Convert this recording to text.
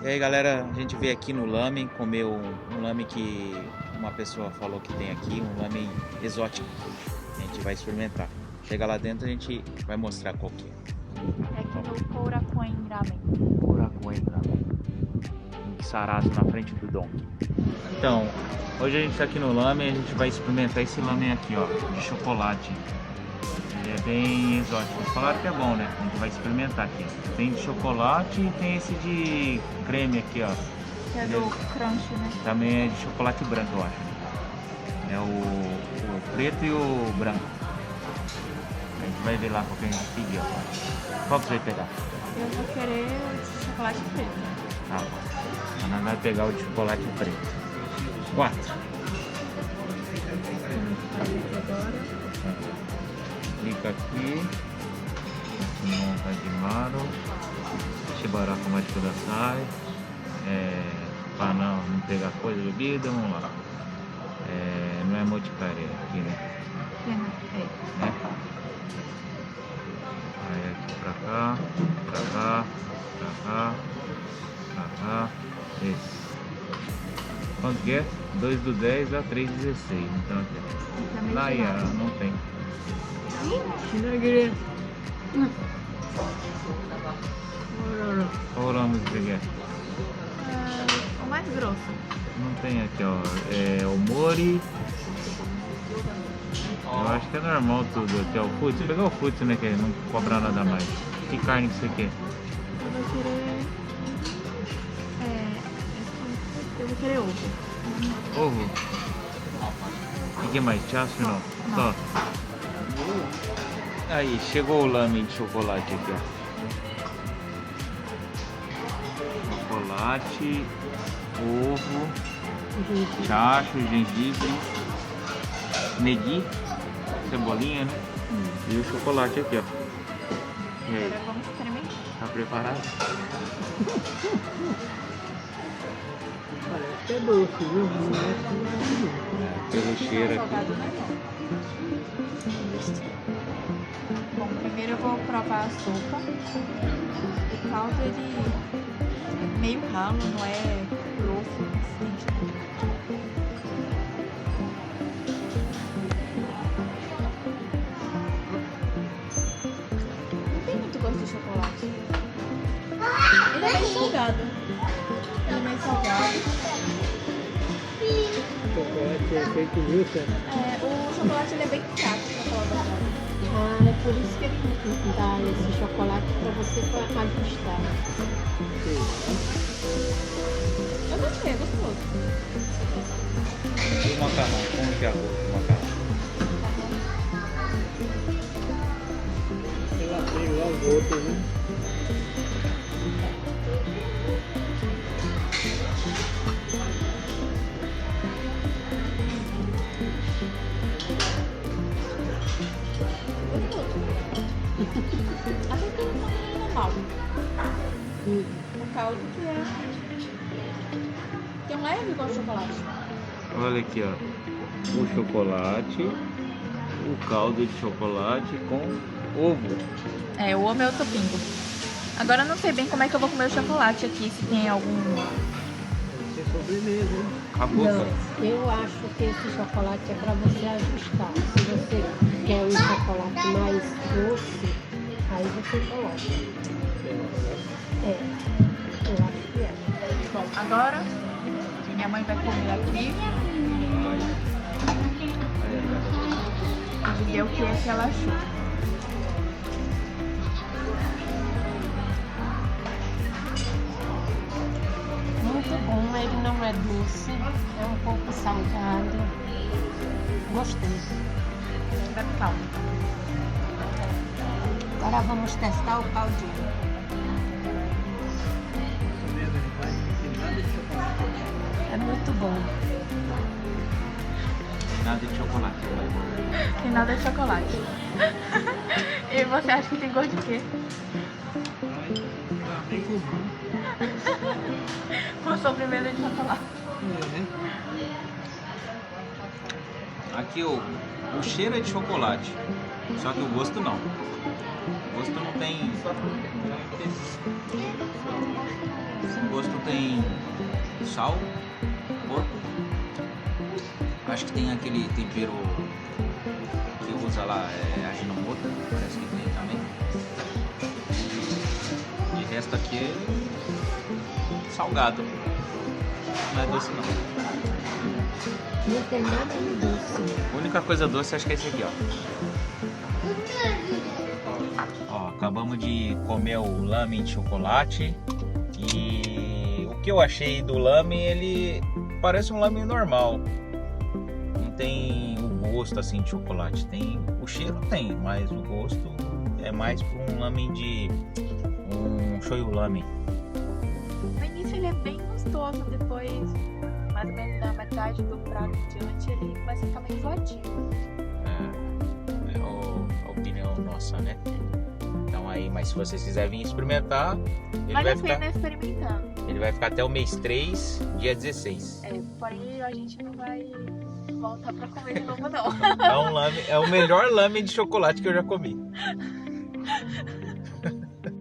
E aí galera, a gente veio aqui no Lamen, comer um lamen que uma pessoa falou que tem aqui, um lamen exótico. A gente vai experimentar. Chega lá dentro, a gente vai mostrar qual que é. É aqui no Korakuen Ramen. Korakuen Ramen. Em Kisarazu, na frente do Donki. Então, hoje a gente tá aqui no lamen, a gente vai experimentar esse lamen aqui, ó, de chocolate. Ele é bem exótico. Falaram que é bom, né? A gente vai experimentar aqui. Tem de chocolate e tem esse de creme aqui, ó. Que é do crunch, né? Também é de chocolate branco, eu acho. É o preto e o branco. A gente vai ver lá qual que a gente pedir, ó. Qual que você vai pegar? Eu vou querer o de chocolate preto. Tá bom. A Naná vai pegar o de chocolate preto. 4. Clica aqui. No Hajimaro. Shibaraku mais kudasai. Para não pegar coisa, bebida, vamos lá. Não é moticare aqui, né? É. Aí aqui pra cá, pra cá, pra cá, pra cá. Esse. Quanto que é? 2 do 10 a 3 do 16. Então aqui. Lá não tem. Qual o nome que você quer? O mais grosso. Não tem aqui, ó. É o mori. Eu acho que é normal tudo aqui, ó. O futsu. Vou pegar o futsu, né? Que não cobra nada mais. Que carne que você quer? Eu vou querer... eu vou querer ovo. Ovo. O que mais? Chaço não? Só. Aí, chegou o lamen de chocolate aqui, ó. Chocolate, ovo, chacho, gengibre, negui, cebolinha, né? E o chocolate aqui, ó. E aí? Agora vamos experimentar. Tá preparado? Parece que é doce, viu? Pelo cheiro aqui. Salgado, né? Bom, primeiro eu vou provar a sopa. O caldo, ele é meio ralo, não é grosso, assim. Não tem muito gosto de chocolate. Ele é meio salgado. Ele é meio salgado. O chocolate é feito nisso, O chocolate ele é bem fraco, pra falar a verdade. Ah, é por isso que ele dá esse chocolate para você ajustar. Eu gostei, é gostoso. E o macarrão? Como que é a cor do macarrão? Ela tem lá os outros, né? Até que não é normal. O caldo que é... tem um leve gosto de chocolate. Olha aqui, ó. O chocolate, o caldo de chocolate com ovo. O ovo é o topinho. Agora eu não sei bem como é que eu vou comer o chocolate aqui, se tem algum... Deve ser sobremesa, hein? Acabou, cara. Não, eu acho que esse chocolate é para você ajustar. Se você quer um chocolate mais doce, aí você coloca. Eu acho que é. Bom, agora minha mãe vai comer aqui e dizer o que é que ela achou. Muito bom, ele não é doce, é um pouco salgado. Gostei. Bebe calma. Agora vamos testar o caldinho. É muito bom. Nada de chocolate. Tem nada de chocolate. E você acha que tem gosto de quê? Com sobremesa de chocolate. Aqui o cheiro é de chocolate, só que o gosto não. O gosto não tem. O gosto tem sal, porco. Acho que tem aquele tempero que usa lá, Ajinomoto, parece que tem também. De resto aqui é salgado. Não é doce não. Não tem nada de doce. A única coisa doce acho que é esse aqui, ó. Ó, acabamos de comer o lamen de chocolate. E o que eu achei do lamen, ele parece um lamen normal. Não tem o gosto assim de chocolate. Tem, o cheiro tem, mas o gosto é mais para um lamen de um shoyu lamen. No início ele é bem gostoso, depois, mais ou menos na metade do prato diante, ele começa a ficar meio enjoativo. É a opinião nossa, né? Então aí, mas se vocês quiserem vir experimentar, Vale a pena experimentar. ele vai ficar até o mês 3, dia 16. Porém a gente não vai voltar pra comer de novo não. É o melhor lamen de chocolate que eu já comi.